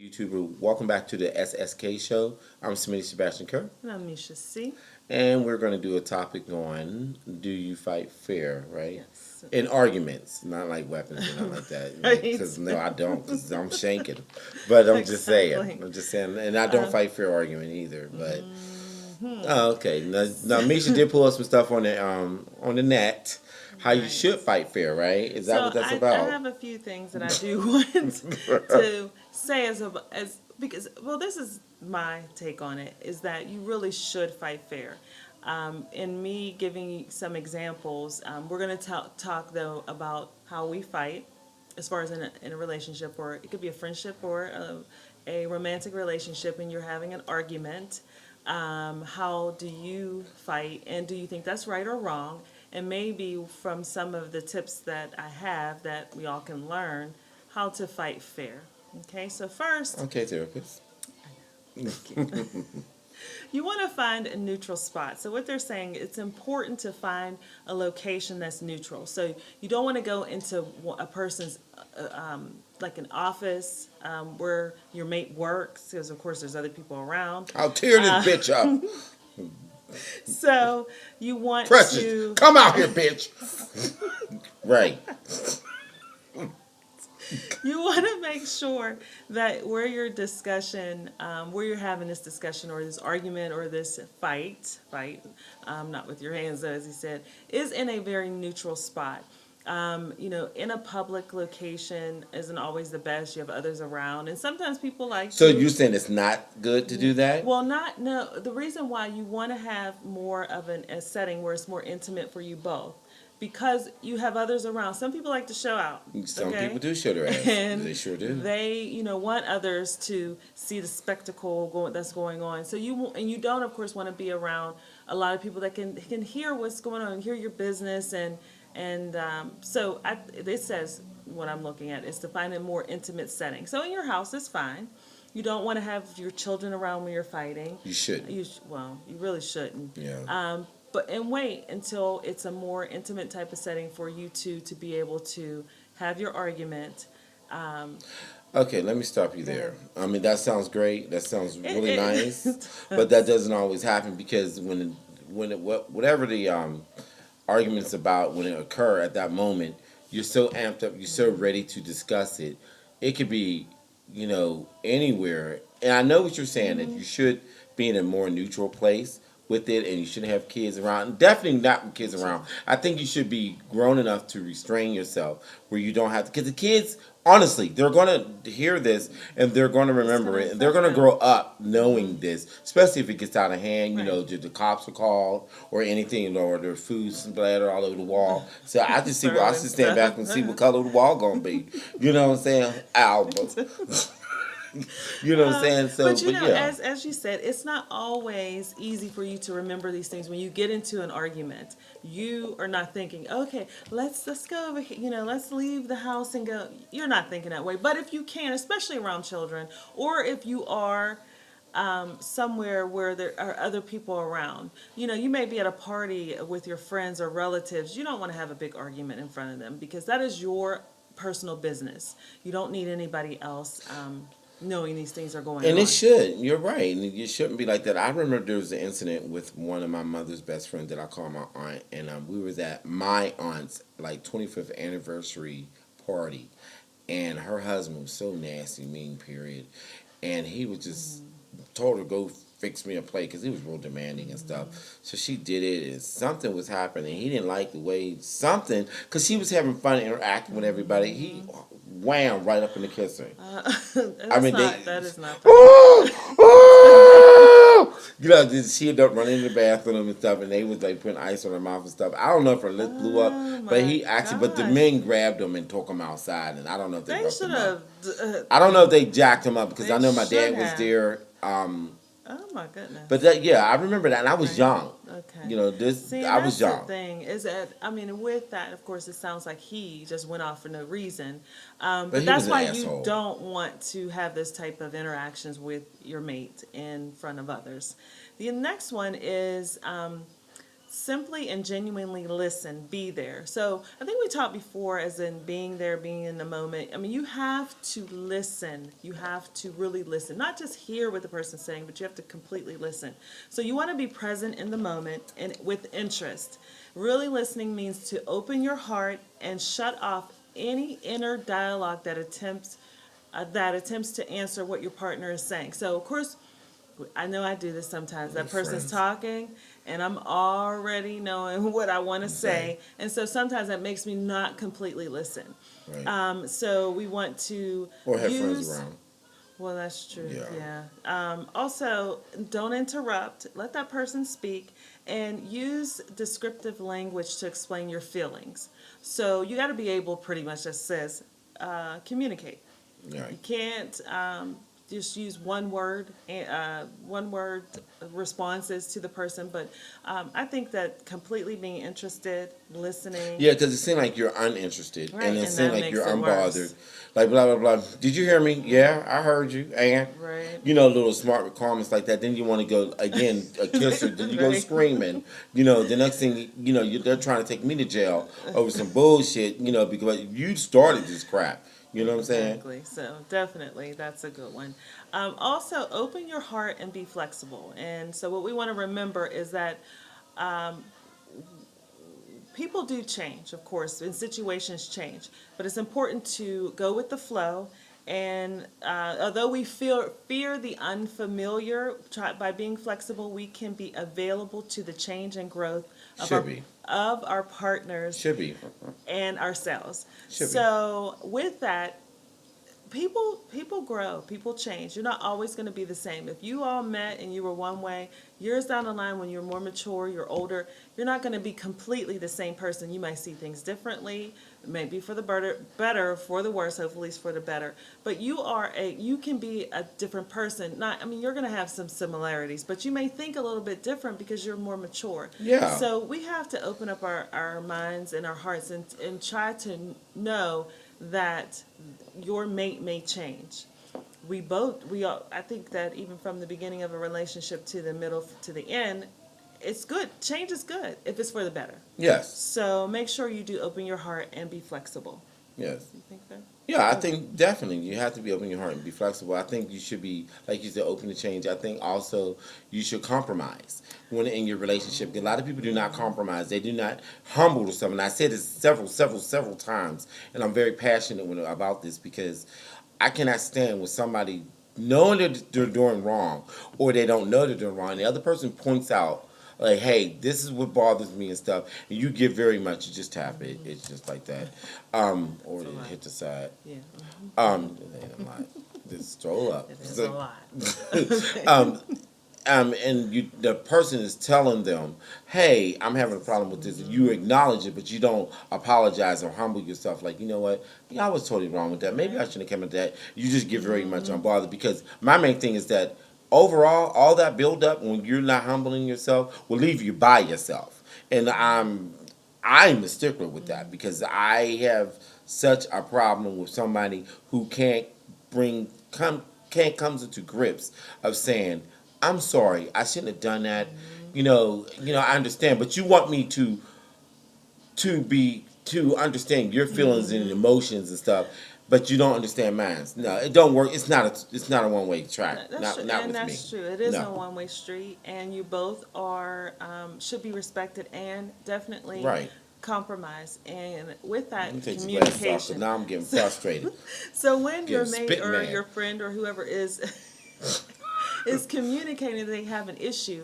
YouTuber, welcome back to the SSK show. I'm Smitty Sebastian Kerr, And I'm Misha C. and we're going to do a topic on do you fight fair, right? Yes. In arguments, not like weapons or nothing like that. Right. Because no, I don't, because I'm shanking. But I'm just saying, and I don't fight fair argument either. But okay, now Misha did pull up some stuff on the net. How you Right. should fight fair, right? Is that So what that's I about? have a few things that I do want to say as because this is my take on it is that you really should fight fair. In me giving you some examples, we're going to talk though about how we fight as far as in a relationship, or it could be a friendship or a romantic relationship, and you're having an argument. How do you fight, and do you think that's right or wrong? And maybe from some of the tips that I have that we all can learn how to fight fair. Okay, so first, Okay, therapist. you want to find a neutral spot. So what they're saying, it's important to find a location that's neutral. So you don't want to go into a person's like an office where your mate works, because of course there's other people around. I'll tear this bitch up. So you want Precious, to come out here, bitch. Right. you want to make sure that where your discussion, where you're having this discussion or this argument or this not with your hands though, as he said, is in a very neutral spot. In a public location isn't always the best. You have others around, and sometimes people like So to. you're saying it's not good to do that? Well, not no. The reason why you want to have more of a setting where it's more intimate for you both, because you have others around. Some people like to show out. Some okay? people do show their ass. And They sure do. they, want others to see the spectacle that's going on. So you don't, of course, want to be around a lot of people that can hear what's going on, hear your business, it says what I'm looking at is to find a more intimate setting. So in your house is fine. You don't want to have your children around when you're fighting. You shouldn't. You really shouldn't. Yeah. But wait until it's a more intimate type of setting for you two to be able to have your argument. Okay, let me stop you there. I mean, that sounds great. That sounds really It- nice. But that doesn't always happen because whatever the argument's about when it occur at that moment, you're so amped up, you're so ready to discuss it. It could be, anywhere. And I know what you're saying that you should be in a more neutral place with it, and you shouldn't have kids around. Definitely not with kids around. I think you should be grown enough to restrain yourself where you don't have to. Because the kids, honestly, they're going to hear this and they're going to remember it, and they're going to grow up knowing this, especially if it gets out of hand. Right. The cops are called or anything, or there's food splattered all over the wall. So I just stand back and see what color the wall gonna be. You know what I'm saying? Ow. You know what I'm saying? So, but yeah. as you said, it's not always easy for you to remember these things when you get into an argument. You are not thinking, okay, let's go over here. Let's leave the house and go. You're not thinking that way. But if you can, especially around children, or if you are somewhere where there are other people around, you may be at a party with your friends or relatives. You don't want to have a big argument in front of them because that is your personal business. You don't need anybody else knowing these things are going on. And it should. You're right. And it shouldn't be like that. I remember there was an incident with one of my mother's best friends that I call my aunt. And we was at my aunt's 25th anniversary party. And her husband was so nasty, mean, period. And he was just told her, go fix me a plate, because he was real demanding and stuff. So she did it, and something was happening. He didn't like the way because she was having fun interacting with everybody. He wham right up in the kisser. That is not. She ended up running in the bathroom and stuff, and they was putting ice on her mouth and stuff. I don't know if her lip blew up, but he actually, but the men grabbed him and took him outside, and I don't know if they should him up. have. I don't know if they jacked him up because They I know my dad should was have. there. Oh my goodness. But I remember that, and I was young. Okay. See, I was that's young. the thing is that with that, of course, it sounds like he just went off for no reason. But But he that's was an why asshole. you don't want to have this type of interactions with your mate in front of others. The next one is simply and genuinely listen, be there. So I think we talked before as in being there, being in the moment. I mean, you have to listen. You have to really listen, not just hear what the person's saying, but you have to completely listen. So you want to be present in the moment and with interest. Really listening means to open your heart and shut off any inner dialogue that attempts to answer what your partner is saying. So of course, I know I do this sometimes. That person's friends. talking, and I'm already knowing what I want to say, Say. and so sometimes that makes me not completely listen. Right. So we want to Or have friends use. around. Well, that's true. Yeah. Yeah. Also, don't interrupt. Let that person speak, and use descriptive language to explain your feelings. So you got to be able, pretty much, that says, communicate. You Right. can't just use one word responses to the person, but I think that completely being interested, listening. Yeah, because it seemed like you're uninterested, Right, and it and seemed that like makes you're it unbothered. worse. Like blah blah blah. Did you hear me? Yeah, I heard you. And Right. little smart comments like that. Then you want to go again, a kisser. Then you go Right. screaming. The next thing they're trying to take me to jail over some bullshit. Because you started this crap. You know what I'm saying? Exactly. So definitely, that's a good one. Also, open your heart and be flexible. And so, what we want to remember is that people do change, of course, and situations change, but it's important to go with the flow. And although we fear the unfamiliar, by being flexible, we can be available to the change and growth of Should be. our partners Should be. and ourselves. Should be. So with that, people grow, people change. You're not always going to be the same. If you all met and you were one way, years down the line when you're more mature, you're older, you're not going to be completely the same person. You might see things differently, maybe for the better, for the worse, hopefully it's for the better. But you can be a different person. You're going to have some similarities, but you may think a little bit different because you're more mature. Yeah. So we have to open up our minds and our hearts and try to know that your mate may change. I think that even from the beginning of a relationship to the middle to the end, it's good. Change is good if it's for the better. Yes. So make sure you do open your heart and be flexible. Yes. You think that? Yeah, I think definitely you have to be open your heart and be flexible. I think you should be, like you said, open to change. I think also you should compromise when in your relationship. A lot of people do not compromise. They do not humble to someone. I said this several times, and I'm very passionate about this because I cannot stand when somebody knowing that they're doing wrong or they don't know they're doing wrong. And the other person points out like, hey, this is what bothers me and stuff. And you give very much. You just tap it. It's just like that. Or a lot. hit the side. Yeah. It ain't a lot. Just stroll up. It is So- a lot. and the person is telling them, hey, I'm having a problem with this. And you acknowledge it, but you don't apologize or humble yourself. Like, you know what? Yeah, I was totally wrong with that. Maybe I shouldn't have come at that. You just get very much unbothered because my main thing is that overall, all that build up when you're not humbling yourself will leave you by yourself. And I'm a stickler with that because I have such a problem with somebody who can't come into grips of saying, I'm sorry, I shouldn't have done that. I understand, but you want me to understand your feelings and emotions and stuff, but you don't understand mine. No, it don't work. It's not a one way track. That's true. Not And with that's me. true. It is No. a one-way street, and you both are should be respected and definitely Right. compromise. And with that, Let me take some glasses off, 'cause communication. now I'm getting frustrated. So when your Getting mate spit or mad. your friend or whoever is is communicating that they have an issue,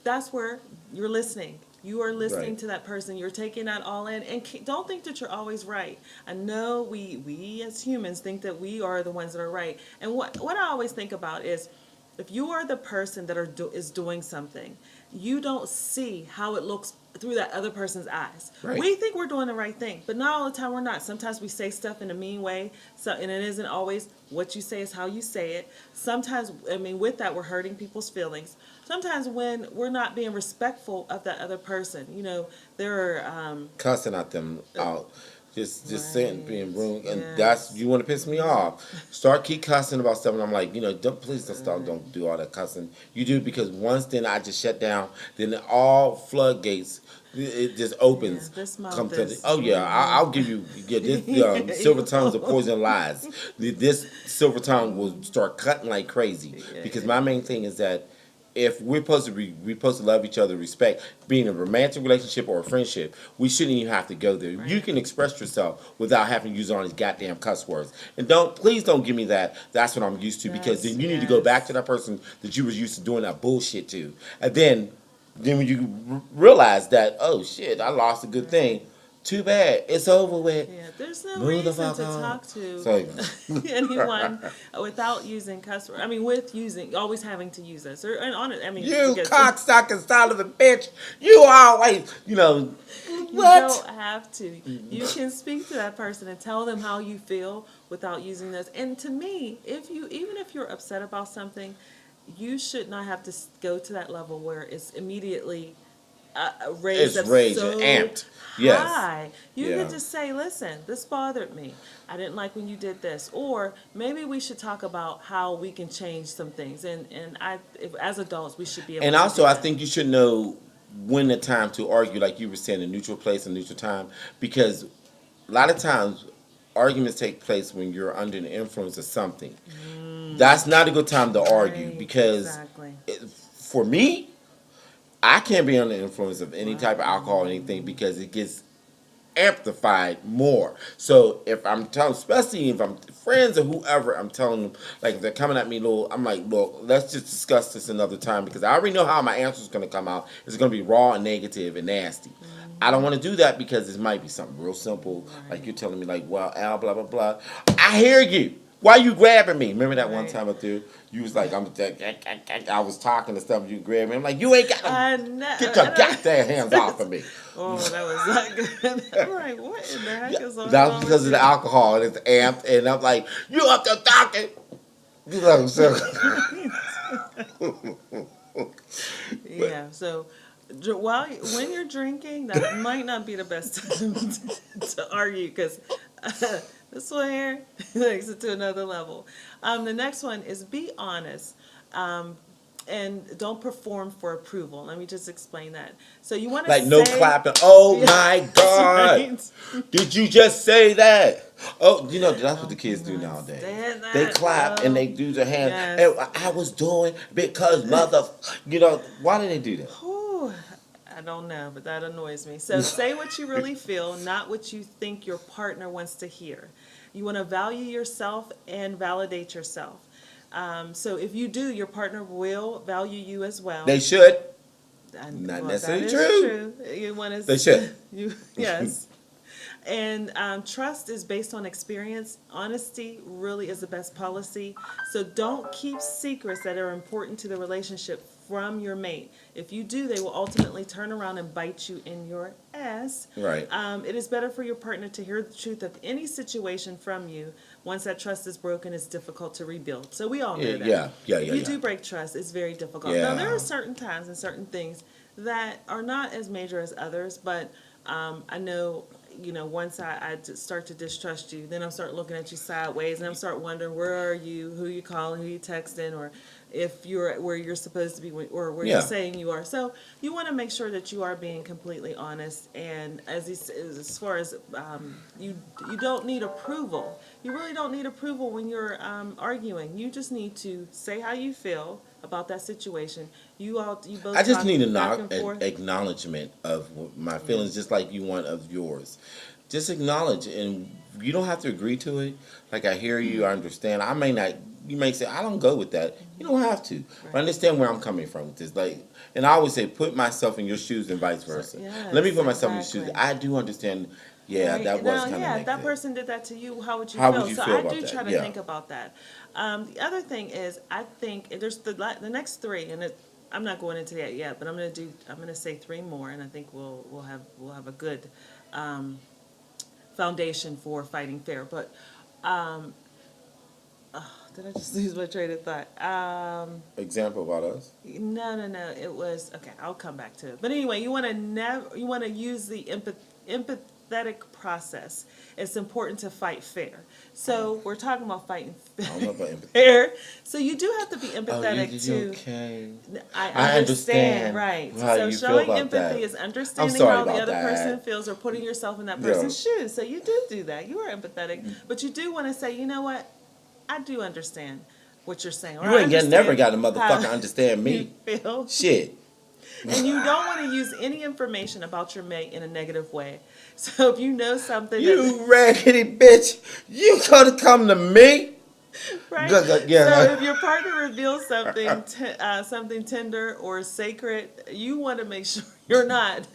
that's where you're listening. You are listening Right. to that person. You're taking that all in, and don't think that you're always right. I know we as humans think that we are the ones that are right. And what I always think about is, if you are the person that is doing something, you don't see how it looks through that other person's eyes. Right. We think we're doing the right thing, but not all the time we're not. Sometimes we say stuff in a mean way, and it isn't always what you say is how you say it. Sometimes, with that, we're hurting people's feelings. Sometimes when we're not being respectful of that other person, there are Cussing at them out. just sitting being Right. rude, and that's Yes. you want to piss me off. Start keep cussing about stuff, and I'm like, don't please don't stop, don't do all that cussing. You do because once then I just shut down, then all floodgates it just Yeah, opens. this Come mouth to the, is. oh yeah, I'll give you this silver tongues of poison lies. This silver tongue will start cutting like crazy because my main thing is that if we're supposed to love each other, respect, being a romantic relationship or a friendship, we shouldn't even have to go there. You Right. can express yourself without having to use all these goddamn cuss words. And please don't give me that. That's what I'm used to because That's then you need to go back to yes. that person that you was used to doing that bullshit to, and then when you realize that, oh shit, I lost a good thing. Right. Too bad. It's over with. Yeah, there's no Move the reason fuck to on. talk to So anyone without using cuss words. I mean, with using, always having to use us. Or, and on it, I mean, you because cocksucking son of a bitch, you always, you what? don't have to. You can speak to that person and tell them how you feel without using this. And to me, even if you're upset about something, you should not have to go to that level where it's immediately raised It's up raging, so amped. Yes. high. You Yeah. could just say, listen, this bothered me. I didn't like when you did this. Or maybe we should talk about how we can change some things. As adults, we should be able And to also, do I that. think you should know when the time to argue, like you were saying, a neutral place and neutral time, because a lot of times arguments take place when you're under the influence of something. That's not a good time to argue Right, because exactly. for me, I can't be under the influence of any type of Right. alcohol or anything because it gets amplified more. So if I'm telling, especially if I'm friends or whoever, I'm telling them like if they're coming at me, little, I'm like, look, let's just discuss this another time because I already know how my answer is going to come out. It's going to be raw and negative and nasty. I don't want to do that because it might be something real simple, like you're Right. telling me, like, well, Al, blah blah blah. I hear you. Why you grabbing me? Remember that one Right. time I threw? You was like, I was talking and stuff. You grabbed me. I'm like, you ain't got to I know. get your goddamn hands off of me. Oh, that was not good. I'm like, what in the heck Yeah, is going that was on because with of the you? alcohol and it's amped, and I'm like, you up there talking? You know, so Yeah. So, when you're drinking, that might not be the best time to argue because this one here takes it to another level. The next one is be honest. And don't perform for approval. Let me just explain that. So you want to like no say, clapping. Oh yeah, my that's God! right. Did you just say that? Oh, that's what the Oh, kids do cannot nowadays. stand They that. clap and they Oh, do their hands. yes. And I was doing because mother. Why do they do that? Whew, I don't know, but that annoys me. So say what you really feel, not what you think your partner wants to hear. You want to value yourself and validate yourself. So if you do, your partner will value you as well. They should. Not Well, that necessarily is true. true. You want They to, should. yes. And trust is based on experience. Honesty really is the best policy. So don't keep secrets that are important to the relationship from your mate. If you do, they will ultimately turn around and bite you in your ass. Right. It is better for your partner to hear the truth of any situation from you. Once that trust is broken, it's difficult to rebuild. So we all know that. Yeah, If you yeah. do break trust, it's very difficult. Now, there Yeah. are certain times and certain things that are not as major as others, but I know, once I start to distrust you, then I'll start looking at you sideways, and I'll start wondering where are you, who you calling, who you texting, or if you're where you're supposed to be or where Yeah. you're saying you are. So you want to make sure that you are being completely honest. And as far as you don't need approval. You really don't need approval when you're arguing. You just need to say how you feel about that situation. You both I just talk need back and forth. acknowledgement of my feelings, just like you want of yours. Just acknowledge, and you don't have to agree to it. Like I hear you, I understand. I may not. You may say I don't go with that. You don't have to. But understand where I'm coming from with this. Like, and I always say, put myself in your shoes and vice versa. Let me Yes, put myself in your shoes. exactly. I do understand. Yeah, Right? that was Now, kind of yeah, if negative. that person did that to you, how would you How feel? would you So feel I about do that? try to Yeah. think about that. The other thing is, I think there's the next three, and I'm not going into that yet, but I'm gonna say three more, and I think we'll have a good foundation for fighting fair. But did I just lose my train of thought? Example about us. No. It was okay. I'll come back to it. But anyway, you want to use the empathetic empathetic process, it's important to fight fair. So we're talking about fighting I don't know about empathy. fair. So you do have to be Oh, empathetic to. okay. I understand, right? how So you feel showing about empathy that. is understanding sorry how the about other that. person feels or putting yourself in that Yeah. person's shoes. So you do that. You are empathetic, but you do want to say, you know what? I do understand what you're saying. Or You I ain't never understand got to how motherfucking understand you me. feel. Shit. And you don't want to use any information about your mate in a negative way. So if you know something You raggedy bitch. You could come to me. right? Yeah. So if your partner reveals something tender or sacred, you want to make sure you're not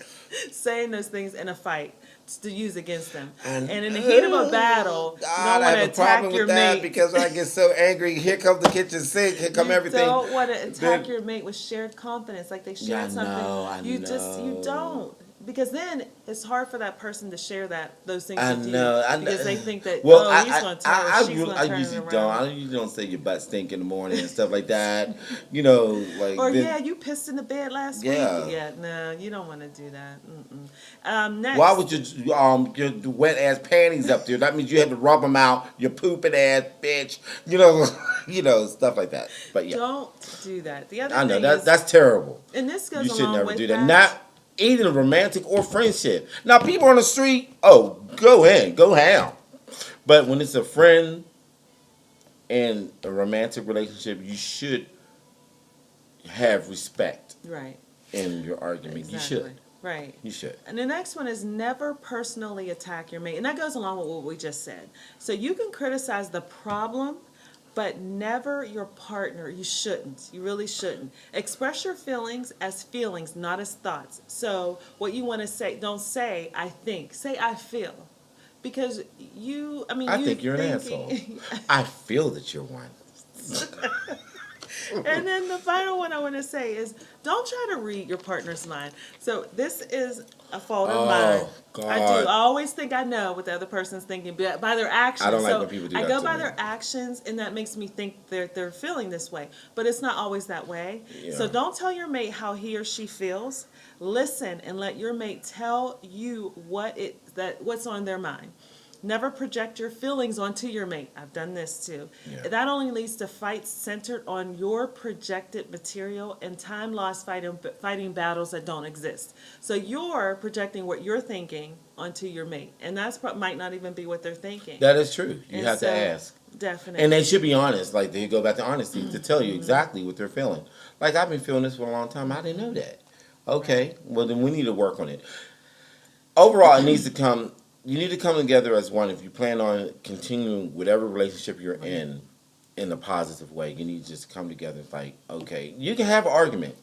saying those things in a fight to use against them. And in the heat of a battle, you God, don't I want to have a problem attack your with that mate. because I get so angry. Here comes the kitchen sink. Here come You everything. don't want to attack Then- your mate with shared confidence, like they shared Yeah, I something. know, I you know. don't. Because then it's hard for that person to share those things I with know. you because they think that Well, he's going to turn or she's going to turn it usually around. don't. I usually don't say your butt stink in the morning and stuff like that. You know, like. Or then- yeah, you pissed in the bed last Yeah. week. Yeah, no, you don't want to do that. Next, Why would your wet ass panties up there? That means you had to rub them out. You pooping ass bitch. You know, stuff like that. But yeah, don't do that. The other I know thing that is, that's terrible. and this goes You should along never with do that. Not either romantic or friendship. Now, people on the street, oh, go ahead, go ham. But when it's a friend and a romantic relationship, you should have respect right, in your argument. exactly, You should. right. You should. And the next one is never personally attack your mate, and that goes along with what we just said. So you can criticize the problem, but never your partner. You shouldn't. You really shouldn't. Express your feelings as feelings, not as thoughts. So what you want to say, don't say I think. Say I feel. Because I think you're an asshole. I feel that you're one. And then the final one I want to say is don't try to read your partner's mind. So this is a fault of mine. God. I do. I always think I know what the other person's thinking by their actions. I don't like so when people do I that go to by me. their actions, and that makes me think they're feeling this way. But it's not always that way. Yeah. So don't tell your mate how he or she feels. Listen and let your mate tell you what's on their mind. Never project your feelings onto your mate. I've done this too. Yeah. That only leads to fights centered on your projected material and time lost fighting battles that don't exist. So you're projecting what you're thinking onto your mate, and that's might not even be what they're thinking. That is true. You And have to so, ask. Definitely. And they should be honest. Like, they go back to honesty to tell you exactly what they're feeling. Like, I've been feeling this for a long time. I didn't know that. Okay, well, then we need to work on it. Overall, it needs to come... You need to come together as one. If you plan on continuing whatever relationship you're in a positive way, you need to just come together and like, okay, you can have an argument.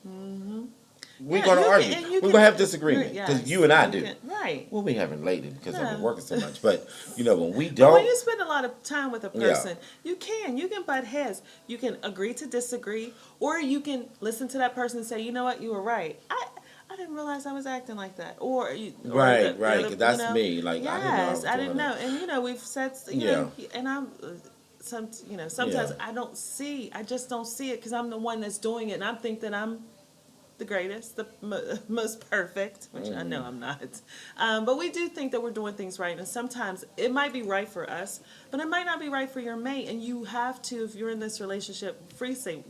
We're Yeah, going to you argue. can- and you We're can- going to have disagreement. yes, Because you and I you do. can- right. Well, we haven't lately because I've been No. working so much. But, when we But don't... when you spend a lot of time with a Yeah. person, you can butt heads. You can agree to disagree, or you can listen to that person and say, you know what, you were right. I didn't realize I was acting like that. Or Right, 'cause that's me. Like, yes, I didn't know I was I didn't doing know. that. And we've said, Yeah. and I'm sometimes Yeah. I just don't see it because I'm the one that's doing it, and I think that I'm the greatest, the most perfect, which I know I'm not. But we do think that we're doing things right, and sometimes it might be right for us, but it might not be right for your mate. And you have to, if you're in this relationship,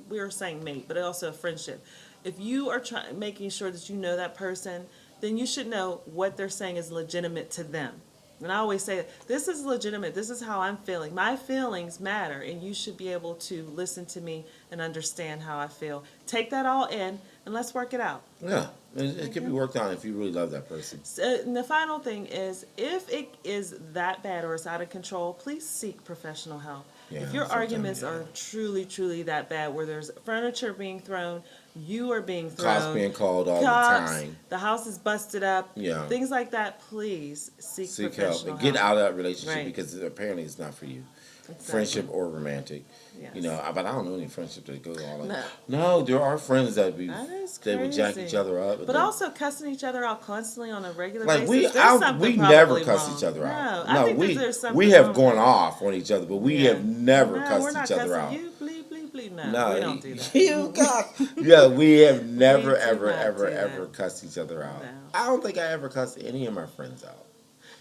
we are saying mate, but also a friendship. If you are making sure that you know that person, then you should know what they're saying is legitimate to them. And I always say, this is legitimate. This is how I'm feeling. My feelings matter, and you should be able to listen to me and understand how I feel. Take that all in, and let's work it out. Yeah, it can be worked on if you really love that person. So, and the final thing is, if it is that bad or it's out of control, please seek professional help. Yeah, If your sometimes, arguments yeah. are truly, truly that bad, where there's furniture being thrown, you are being thrown, Cops being called all cops, the time. the house is busted up, Yeah. things like that, please seek Seek help professional and get out of that relationship Right. because apparently it's not for you. Exactly. Friendship or romantic. Yes. But I don't know any friendship that goes all No. No, there are friends that That would is jack crazy. each other up. But also cussing each other out constantly on a regular like basis. There's something we probably never cuss wrong. each other out. No, I think that there's something we have wrong. gone off on each other, but we Yeah. have never No, we're cussed not each other cussing out. You bleep bleep bleep. No, No, we don't do that. You got. Yeah, we have never, We do ever, not ever, do that. ever cussed each other out. No. I don't think I ever cussed any of my friends out.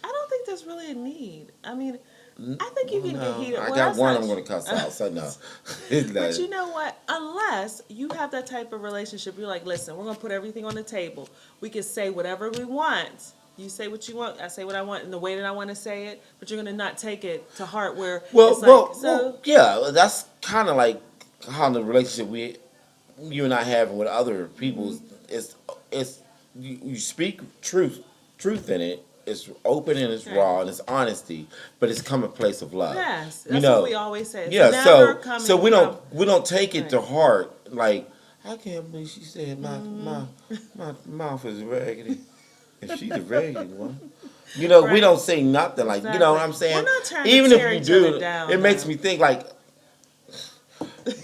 I don't think there's really a need. I mean, I think you can get No, heated. I Well, got that's one not I'm going to cuss out, so no. It's But like, you know what? Unless you have that type of relationship, you're like, listen, we're gonna put everything on the table. We can say whatever we want. You say what you want. I say what I want in the way that I want to say it. But you're gonna not take it to heart. Where it's like, yeah, that's kind of like how the relationship you and I have with other people. It's you speak truth in it. It's open and it's Right. raw and it's honesty, but it's come a place of love. yes, You that's know, what we always say. It's yeah. never So coming so from. we don't take it Right. to heart. Like I can't believe she said my mouth is raggedy. If she's a raggedy one. You know, we Right. don't say nothing like, you know what I'm Exactly. saying? We're not trying to Even tear if you each do, other down, it makes though. me think like,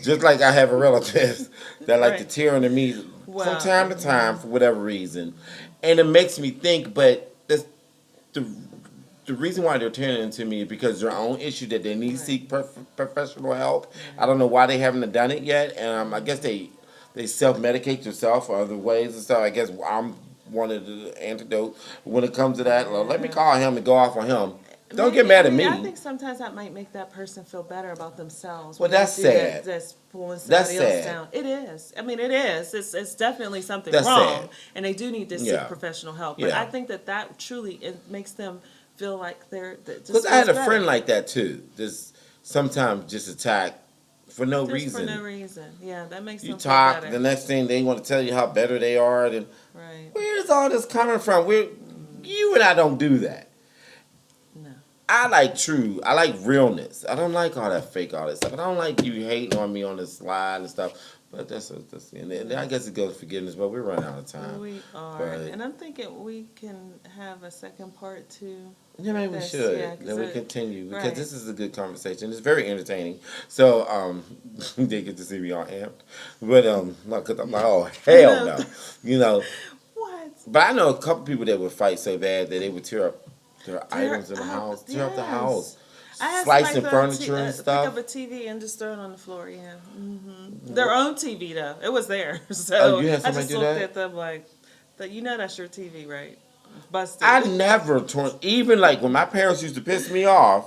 just like I have a relative that like to Right. tear into me Wow. from time to time for whatever reason. And it makes me think, but the, the reason why they're tearing into me is because their own issue that they need to Right. seek professional help. I don't know why they haven't done it yet. And I guess they self-medicate themselves or other ways and stuff. I guess I'm one of the antidote when it comes to that. Well, let me call him and go off on him. Don't get mad at me. I think sometimes that might make that person feel better about themselves. Well, when they that's see that sad. That's pulling That's somebody else sad. down. It is. I mean, it is. It's definitely something That's wrong, sad. and they do need to seek Yeah. professional help. But Yeah. I think that truly it makes them feel like they're. Because I had a friend like that too. Just sometimes just attack for no just reason. for no reason. Yeah, that makes You them talk, feel better. the next thing they want to tell you how better they are. And Right. where's all this coming from? You and I don't do that. No. I like realness. I don't like all that fake, all that stuff. I don't like you hating on me on the slide and stuff. But that's and I guess it goes forgiveness. But we're running out of time. We are, But- and I'm thinking we can have a second part too. Yeah, maybe we Yes, should. yeah, 'cause Then we it- continue because right. this is a good conversation. It's very entertaining. So they get to see me all amped, but no, because I'm like, oh hell no, you know. What? But I know a couple people that would fight so bad that they would tear up their items in the up, house, tear up the yes. house, I had slicing somebody throw a furniture and Pick stuff. up a TV and just throw it on the floor. Yeah, their own TV though. It was there, so Oh, you had I somebody just do looked that? at them like, you know that's your TV, right? Busted. I never torn. Even like when my parents used to piss me off,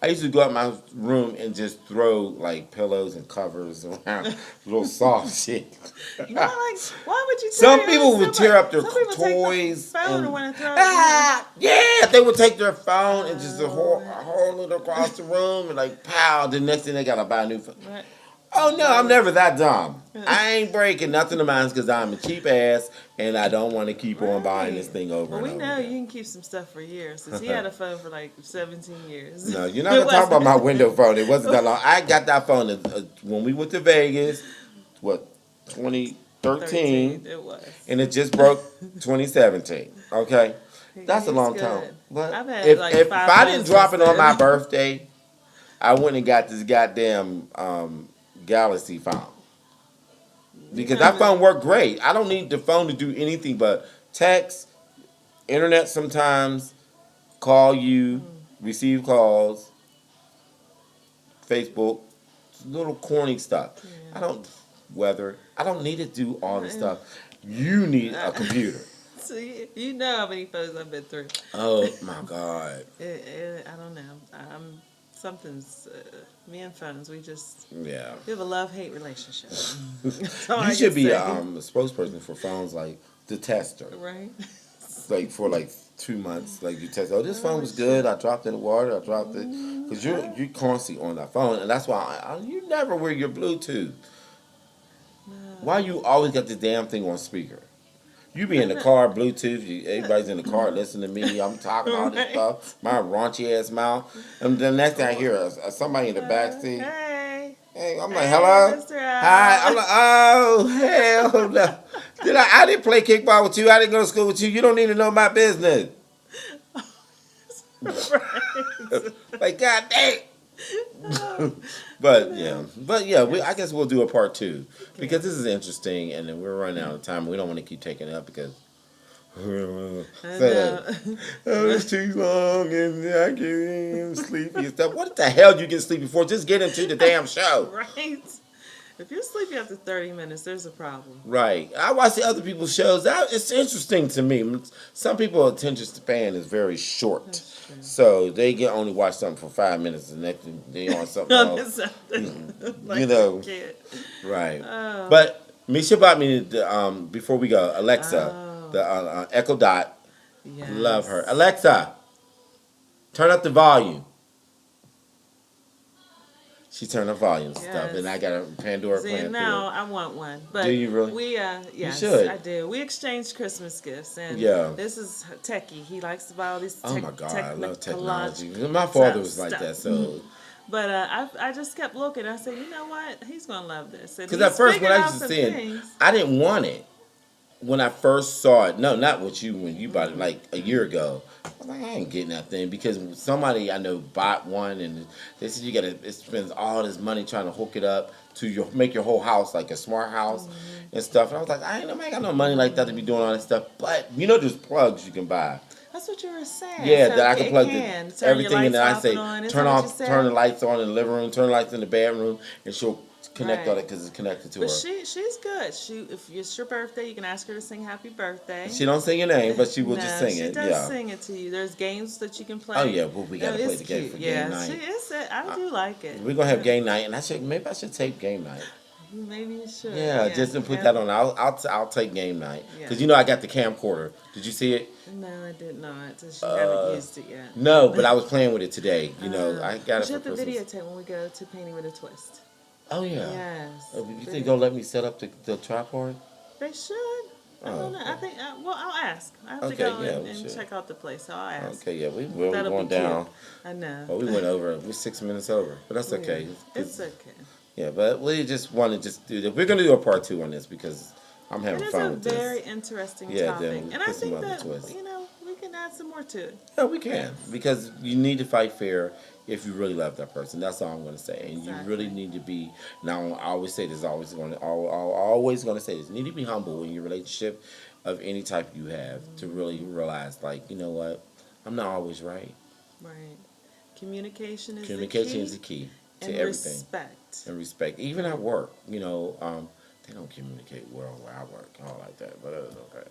I used to go out my room and just throw like pillows and covers around, little soft shit. You know, like, why would you? Some tear people your would tear up their some people toys. Take the phone and- and want to throw it. yeah, they would take their phone and just hurl it across the room and like pow. The next thing they gotta buy a new phone. Right. Oh no, I'm never that dumb. I ain't breaking nothing of mine because I'm a cheap ass and I don't want to keep on buying this thing over Well, and we over. know again. you can keep some stuff for years. Since he had a phone for like 17 years. No, you're not gonna talk about my window phone. It wasn't that long. I got that phone when we went to Vegas. What, 2013, It was. and it just broke 2017. Okay, that's a He's long good. time. But I've had, if, like, if 5 I didn't phones drop it since on my then. birthday, I wouldn't have got this goddamn Galaxy phone. Because that phone worked great. I don't need the phone to do anything but text, internet sometimes, call you, receive calls, Facebook, little corny stuff. I don't I don't need to do all this stuff. You need a computer. So you know how many phones I've been through. Oh my God. I don't know. Something's me and phones. We Yeah. have a love-hate relationship. That's all I You can should be say. a spokesperson for phones, like the tester. Right. Like for like 2 months, like you test. Oh, this phone was good. I dropped it in the water. I dropped it because you're constantly on that phone, and that's why you never wear your Bluetooth. Why you always got this damn thing on speaker? You be in the car, Bluetooth. Everybody's in the car listening to me. I'm talking all this Right. stuff. My raunchy ass mouth, and the next thing I hear is somebody in the back seat. Hey. Hey, I'm like, Hey, hello? Mr. Al. Hi. I'm like, oh, hell no. I didn't play kickball with you. I didn't go to school with you. You don't need to know my business. Like, God dang. But yeah, I guess we'll do a part 2 because this is interesting, and then we're running out of time. We don't want to keep taking it up because know. oh, it's too long, and I get sleepy and stuff. What the hell you get sleepy for? Just get into the damn show. Right. If you're sleepy after 30 minutes, there's a problem. Right. I watch the other people's shows. It's interesting to me. Some people attention span is very short, That's true. so they can only watch something for 5 minutes, and next thing they on something else. Like You know. a kid. Right. Oh. But Misha bought me the before we go, Alexa, Oh. the Echo Dot. Yes. Love her. Alexa, turn up the volume. She turned the volume and stuff, Yes. and I got a Pandora See, playing now through it. I want one. But Do you really? We, yes, should. I do. We exchanged Christmas gifts, and Yeah. this is techie. He likes to buy all these Oh my God, I love technology. technology My father was stuff. like that, so. But I just kept looking. I said, you know what? He's gonna love this. Because at first, when I used to see it, I didn't want it. When I first saw it, no, not with you, when you bought it like a year ago. I was like, I ain't getting that thing because somebody I know bought one and they said you gotta, it spends all this money trying to hook it up to make your whole house like a smart house and stuff. And I was like, I ain't got no money like that to be doing all that stuff. But you know, there's plugs you can buy. That's what you were saying. Yeah, So that I can plug turn your everything in lights there. I off say and on. Is turn that what you off, said? turn the lights on in the living room, turn the lights in the bedroom, and she'll connect all Right. that because it's connected to But her. she's good. If it's your birthday, you can ask her to sing Happy Birthday. She don't sing your name, but she will just sing she it. does Yeah. sing it to you. There's games that you can play. Oh yeah, well we gotta play it's the game cute. for Yeah, game night. she is. I do like it. We're gonna have game night, and maybe I should tape game night. Maybe you should. Yeah, just to put yeah. that on. I'll take game night Yeah. because you know I got the camcorder. Did you see it? No, I did not. She haven't used it yet. No, but I was playing with it today. You know, I got it You for have the Christmas. videotape when we go to Painting with a Twist. Oh yeah. Yes. You think they'll let me set up the tripod? They should. I Oh, don't know. I okay. think. Well, I'll ask. I have to Okay, go yeah, we and should. check out the place. So I'll ask. Okay, yeah, we're That'll going be cute. down. I know. Well, we went over. We're 6 minutes over, but that's okay. It's okay. Yeah, but we just want to just do that. We're gonna do a part 2 on this because I'm having It is fun a with very this. interesting Yeah, topic, then we and I put some think other that twists. we can add some more to it. Yeah, we can because you need to fight fair if you really love that person. That's all I'm gonna say, and you really Exactly. need to be. Now, I always say this. Always gonna say this. You need to be humble in your relationship of any type you have to really realize, like, you know what, I'm not always right. Right. Communication is Communication the key, is the key to and everything. respect. And respect. Even at work, you know, they don't communicate well where I work. I don't like that, but it's okay.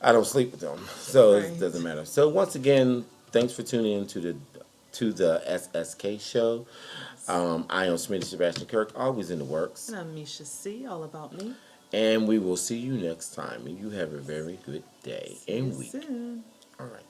I don't sleep with them, so Right. it doesn't matter. So once again, thanks for tuning in to the SSK show. I am Smitty Sebastian Kirk, always in the works, And I'm Misha C. All about me. and we will see you next time. And you have a very good day See and you week. soon. All right.